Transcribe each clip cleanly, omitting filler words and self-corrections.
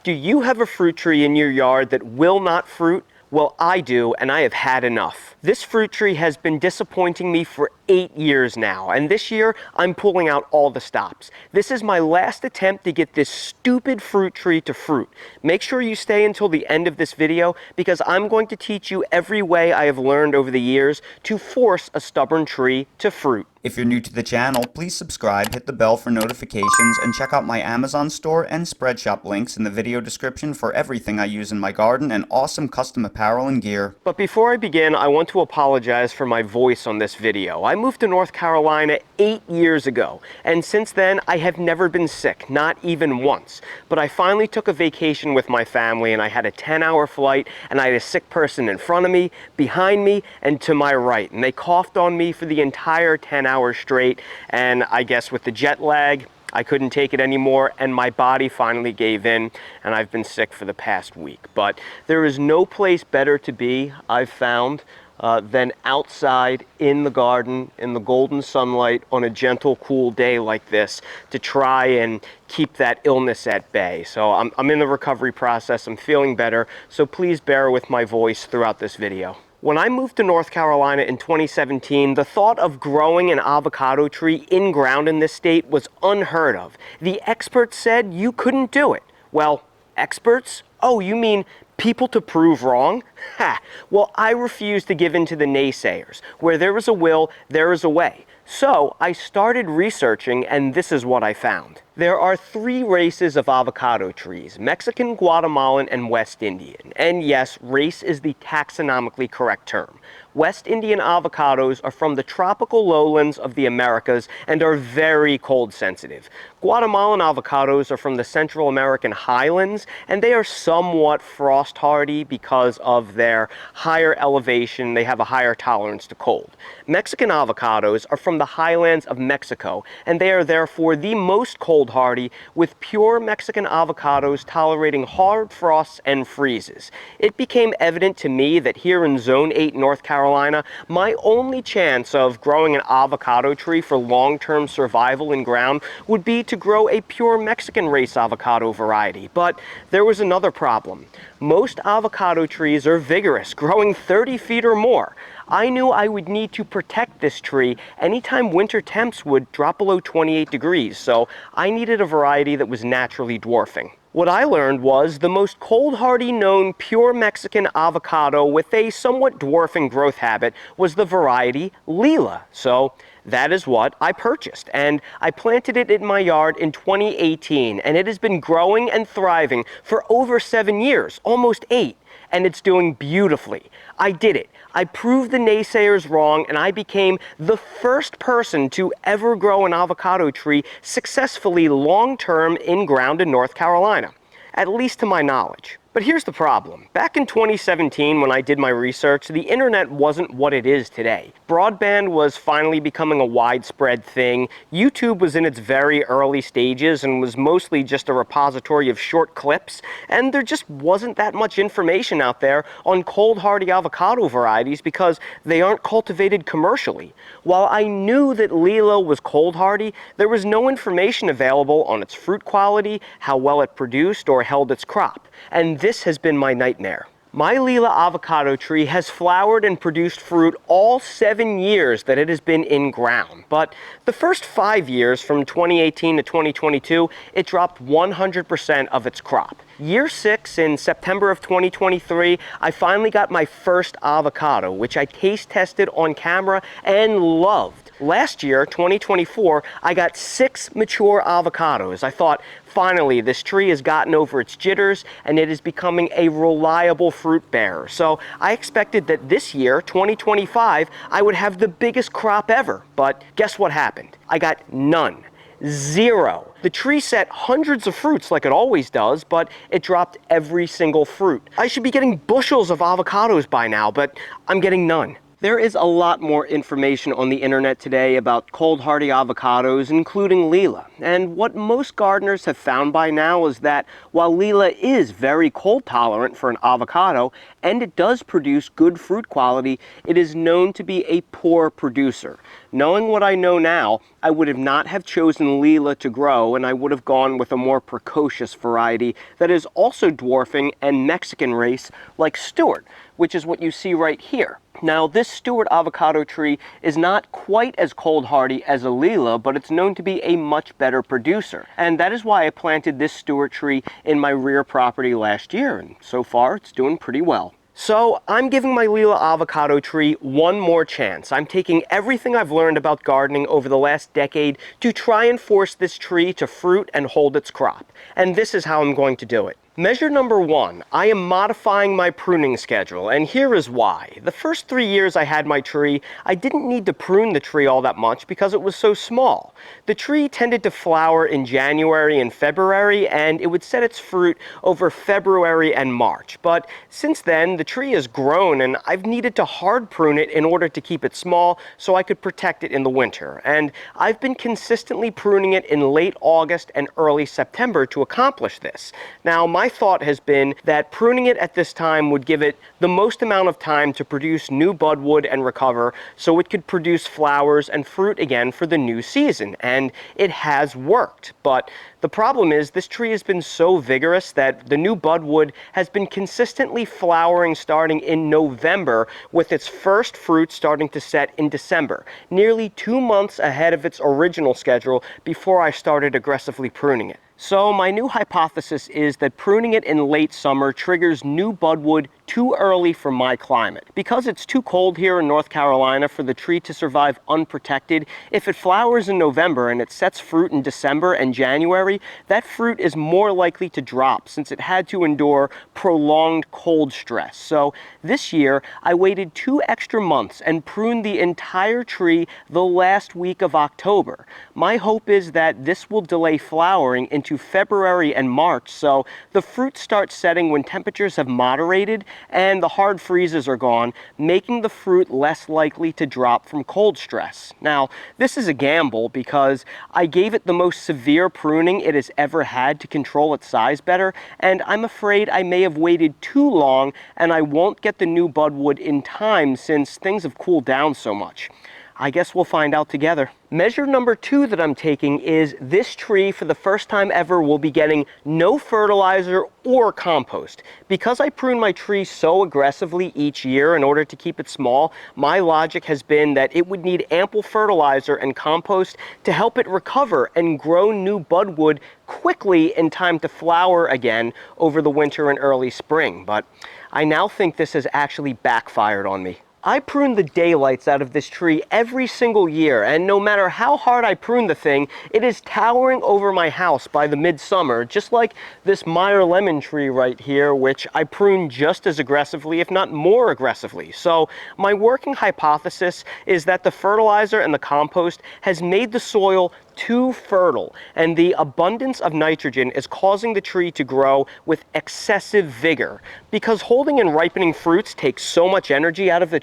Do you have a fruit tree in your yard that will not fruit? Well, I do, and I have had enough. This fruit tree has been disappointing me for 8 years now, and this year I'm pulling out all the stops. This is my last attempt to get this stupid fruit tree to fruit. Make sure you stay until the end of this video because I'm going to teach you every way I have learned over the years to force a stubborn tree to fruit. If you're new to the channel, please subscribe, hit the bell for notifications, and check out my Amazon store and Spreadshop links in the video description for everything I use in my garden and awesome custom apparel and gear. But before I begin, I want to apologize for my voice on this video. I moved to North Carolina 8 years ago, and since then I have never been sick, not even once. But I finally took a vacation with my family and I had a 10-hour flight and I had a sick person in front of me, behind me, and to my right. And they coughed on me for the entire 10 hours straight, and I guess with the jet lag, I couldn't take it anymore, and my body finally gave in, and I've been sick for the past week. But there is no place better to be, I've found, than outside in the garden, in the golden sunlight, on a gentle, cool day like this, to try and keep that illness at bay. So I'm in the recovery process, I'm feeling better, so please bear with my voice throughout this video. When I moved to North Carolina in 2017, the thought of growing an avocado tree in ground in this state was unheard of. The experts said you couldn't do it. Well, experts? Oh, you mean people to prove wrong? Ha! Well, I refuse to give in to the naysayers. Where there is a will, there is a way. So I started researching, and this is what I found. There are 3 races of avocado trees: Mexican, Guatemalan, and West Indian. And yes, race is the taxonomically correct term. West Indian avocados are from the tropical lowlands of the Americas and are very cold sensitive. Guatemalan avocados are from the Central American highlands, and they are somewhat frost hardy because of their higher elevation. They have a higher tolerance to cold. Mexican avocados are from the highlands of Mexico, and they are therefore the most cold hardy, with pure Mexican avocados tolerating hard frosts and freezes. It became evident to me that here in Zone 8 North Carolina, my only chance of growing an avocado tree for long-term survival in ground would be to grow a pure Mexican race avocado variety. But there was another problem. Most avocado trees are vigorous, growing 30 feet or more. I knew I would need to protect this tree anytime winter temps would drop below 28 degrees, so I needed a variety that was naturally dwarfing. What I learned was the most cold-hardy known pure Mexican avocado with a somewhat dwarfing growth habit was the variety Lila. So that is what I purchased, and I planted it in my yard in 2018, and it has been growing and thriving for over 7 years, almost 8, and it's doing beautifully. I did it. I proved the naysayers wrong, and I became the first person to ever grow an avocado tree successfully long-term in ground in North Carolina, at least to my knowledge. But here's the problem. Back in 2017, when I did my research, the internet wasn't what it is today. Broadband was finally becoming a widespread thing. YouTube was in its very early stages and was mostly just a repository of short clips, and there just wasn't that much information out there on cold-hardy avocado varieties because they aren't cultivated commercially. While I knew that Lila was cold-hardy, there was no information available on its fruit quality, how well it produced, or held its crop. And this has been my nightmare. My Lila avocado tree has flowered and produced fruit all 7 years that it has been in ground. But the first 5 years, from 2018 to 2022, it dropped 100% of its crop. Year 6, in September of 2023, I finally got my first avocado, which I taste tested on camera and loved. Last year, 2024, I got 6 mature avocados. I thought, finally, this tree has gotten over its jitters and it is becoming a reliable fruit bearer. So I expected that this year, 2025, I would have the biggest crop ever. But guess what happened? I got none. 0. The tree set hundreds of fruits like it always does, but it dropped every single fruit. I should be getting bushels of avocados by now, but I'm getting none. There is a lot more information on the internet today about cold-hardy avocados, including Lila. And what most gardeners have found by now is that while Lila is very cold tolerant for an avocado, and it does produce good fruit quality, it is known to be a poor producer. Knowing what I know now, I would have not have chosen Lila to grow, and I would have gone with a more precocious variety that is also dwarfing and Mexican race like Stewart, which is what you see right here. Now, this Stewart avocado tree is not quite as cold hardy as a Lila, but it's known to be a much better producer. And that is why I planted this Stewart tree in my rear property last year, and so far it's doing pretty well. So I'm giving my Lila avocado tree one more chance. I'm taking everything I've learned about gardening over the last decade to try and force this tree to fruit and hold its crop. And this is how I'm going to do it. Measure number 1, I am modifying my pruning schedule, and here is why. The first 3 years I had my tree, I didn't need to prune the tree all that much because it was so small. The tree tended to flower in January and February, and it would set its fruit over February and March. But since then, the tree has grown, and I've needed to hard prune it in order to keep it small so I could protect it in the winter. And I've been consistently pruning it in late August and early September to accomplish this. Now, my thought has been that pruning it at this time would give it the most amount of time to produce new budwood and recover so it could produce flowers and fruit again for the new season, and it has worked. But the problem is this tree has been so vigorous that the new budwood has been consistently flowering starting in November, with its first fruit starting to set in December, nearly 2 months ahead of its original schedule before I started aggressively pruning it. So my new hypothesis is that pruning it in late summer triggers new budwood too early for my climate. Because it's too cold here in North Carolina for the tree to survive unprotected, if it flowers in November and it sets fruit in December and January, that fruit is more likely to drop since it had to endure prolonged cold stress. So this year, I waited 2 extra months and pruned the entire tree the last week of October. My hope is that this will delay flowering into February and March, so the fruit starts setting when temperatures have moderated and the hard freezes are gone, making the fruit less likely to drop from cold stress. Now, this is a gamble because I gave it the most severe pruning it has ever had to control its size better, and I'm afraid I may have waited too long and I won't get the new budwood in time since things have cooled down so much. I guess we'll find out together. Measure number 2 that I'm taking is this tree for the first time ever will be getting no fertilizer or compost. Because I prune my tree so aggressively each year in order to keep it small, my logic has been that it would need ample fertilizer and compost to help it recover and grow new budwood quickly in time to flower again over the winter and early spring. But I now think this has actually backfired on me. I prune the daylights out of this tree every single year, and no matter how hard I prune the thing, it is towering over my house by the midsummer, just like this Meyer lemon tree right here, which I prune just as aggressively, if not more aggressively. So my working hypothesis is that the fertilizer and the compost has made the soil too fertile, and the abundance of nitrogen is causing the tree to grow with excessive vigor. Because holding and ripening fruits takes so much energy out of the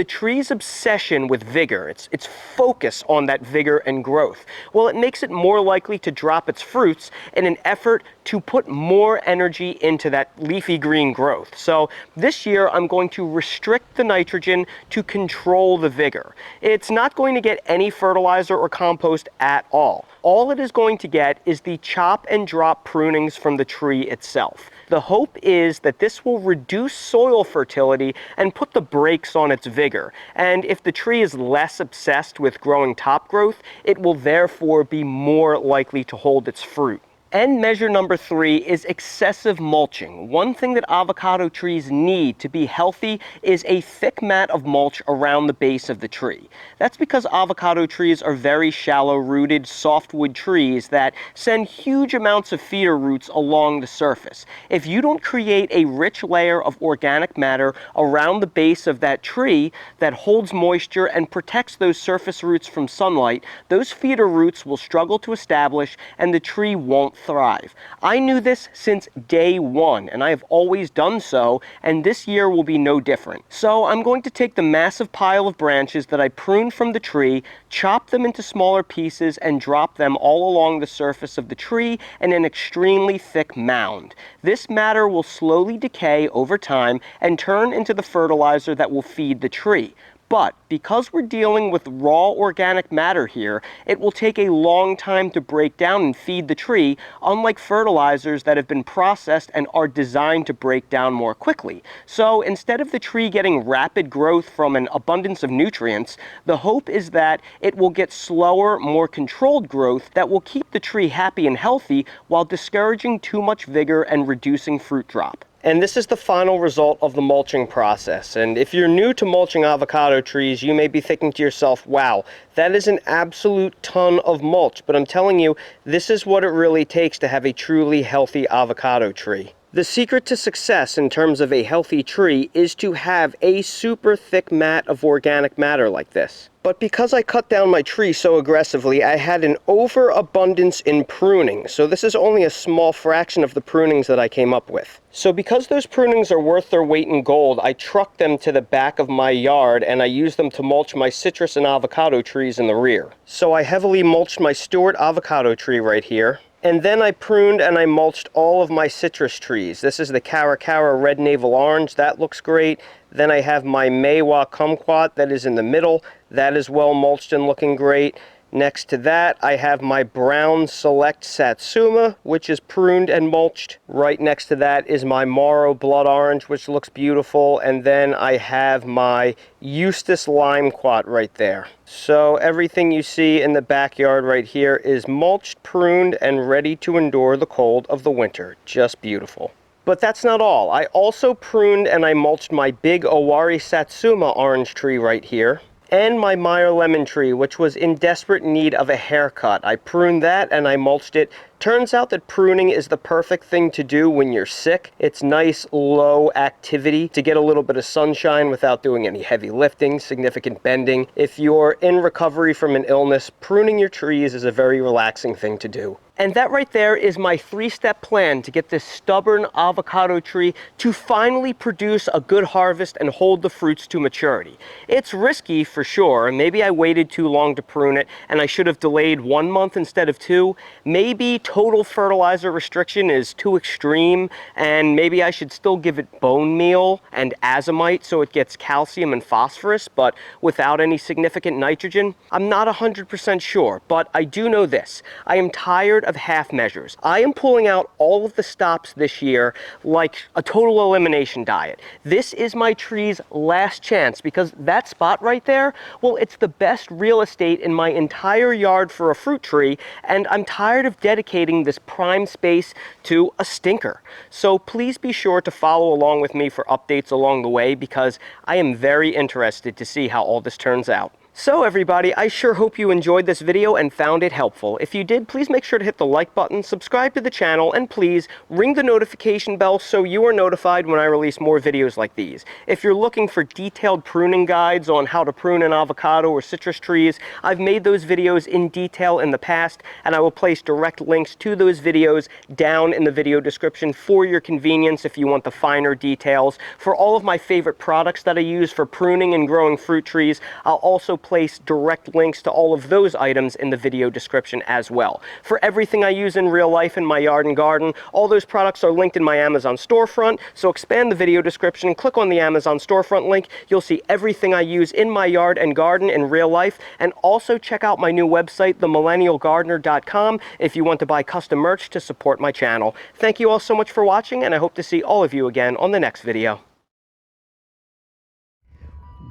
tree's obsession with vigor, its focus on that vigor and growth, well, it makes it more likely to drop its fruits in an effort to put more energy into that leafy green growth. So this year I'm going to restrict the nitrogen to control the vigor. It's not going to get any fertilizer or compost at all. All it is going to get is the chop and drop prunings from the tree itself. The hope is that this will reduce soil fertility and put the brakes on its vigor. And if the tree is less obsessed with growing top growth, it will therefore be more likely to hold its fruit. And measure number 3 is excessive mulching. One thing that avocado trees need to be healthy is a thick mat of mulch around the base of the tree. That's because avocado trees are very shallow-rooted, softwood trees that send huge amounts of feeder roots along the surface. If you don't create a rich layer of organic matter around the base of that tree that holds moisture and protects those surface roots from sunlight, those feeder roots will struggle to establish and the tree won't thrive. I knew this since day one, and I have always done so, and this year will be no different. So I'm going to take the massive pile of branches that I pruned from the tree, chop them into smaller pieces, and drop them all along the surface of the tree in an extremely thick mound. This matter will slowly decay over time and turn into the fertilizer that will feed the tree. But because we're dealing with raw organic matter here, it will take a long time to break down and feed the tree, unlike fertilizers that have been processed and are designed to break down more quickly. So instead of the tree getting rapid growth from an abundance of nutrients, the hope is that it will get slower, more controlled growth that will keep the tree happy and healthy while discouraging too much vigor and reducing fruit drop. And this is the final result of the mulching process. And if you're new to mulching avocado trees, you may be thinking to yourself, wow, that is an absolute ton of mulch. But I'm telling you, this is what it really takes to have a truly healthy avocado tree. The secret to success in terms of a healthy tree is to have a super thick mat of organic matter like this. But because I cut down my tree so aggressively, I had an overabundance in pruning. So this is only a small fraction of the prunings that I came up with. So because those prunings are worth their weight in gold, I trucked them to the back of my yard and I used them to mulch my citrus and avocado trees in the rear. So I heavily mulched my Stewart avocado tree right here. And then I pruned and I mulched all of my citrus trees. This is the Caracara Red Navel Orange. That looks great. Then I have my Meiwa Kumquat that is in the middle. That is well mulched and looking great. Next to that, I have my Brown Select Satsuma, which is pruned and mulched. Right next to that is my Morrow Blood Orange, which looks beautiful. And then I have my Eustace Limequat right there. So everything you see in the backyard right here is mulched, pruned, and ready to endure the cold of the winter. Just beautiful. But that's not all. I also pruned and I mulched my big Owari Satsuma orange tree right here, and my Meyer lemon tree, which was in desperate need of a haircut. I pruned that and I mulched it. Turns out that pruning is the perfect thing to do when you're sick. It's nice, low activity to get a little bit of sunshine without doing any heavy lifting, significant bending. If you're in recovery from an illness, pruning your trees is a very relaxing thing to do. And that right there is my 3-step plan to get this stubborn avocado tree to finally produce a good harvest and hold the fruits to maturity. It's risky for sure. Maybe I waited too long to prune it and I should have delayed 1 month instead of 2. Maybe total fertilizer restriction is too extreme and maybe I should still give it bone meal and azomite so it gets calcium and phosphorus but without any significant nitrogen. I'm not 100% sure, but I do know this. I am tired of half measures. I am pulling out all of the stops this year like a total elimination diet. This is my tree's last chance because that spot right there, well, it's the best real estate in my entire yard for a fruit tree, and I'm tired of dedicating this prime space to a stinker. So please be sure to follow along with me for updates along the way because I am very interested to see how all this turns out. So everybody, I sure hope you enjoyed this video and found it helpful. If you did, please make sure to hit the like button, subscribe to the channel, and please ring the notification bell so you are notified when I release more videos like these. If you're looking for detailed pruning guides on how to prune an avocado or citrus trees, I've made those videos in detail in the past, and I will place direct links to those videos down in the video description for your convenience if you want the finer details. For all of my favorite products that I use for pruning and growing fruit trees, I'll also place direct links to all of those items in the video description as well. For everything I use in real life in my yard and garden, all those products are linked in my Amazon storefront, so expand the video description, click on the Amazon storefront link, you'll see everything I use in my yard and garden in real life, and also check out my new website, themillennialgardener.com, if you want to buy custom merch to support my channel. Thank you all so much for watching, and I hope to see all of you again on the next video.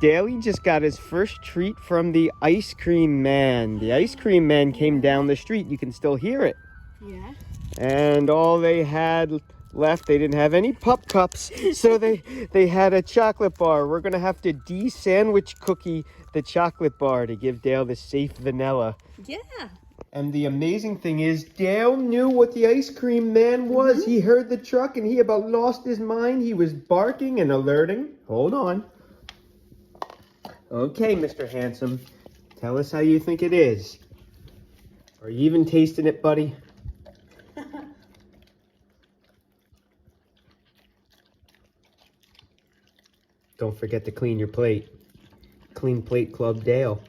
Daly just got his first treat from the ice cream man. The ice cream man came down the street. You can still hear it. Yeah. And all they had left, they didn't have any pup cups, so they had a chocolate bar. We're gonna have to de-sandwich cookie the chocolate bar to give Dale the safe vanilla. Yeah. And the amazing thing is, Dale knew what the ice cream man was. He heard the truck and he about lost his mind. He was barking and alerting. Hold on. Okay, Mr. Handsome, tell us how you think it is. Are you even tasting it, buddy? Don't forget to clean your plate. Clean Plate Club Dale.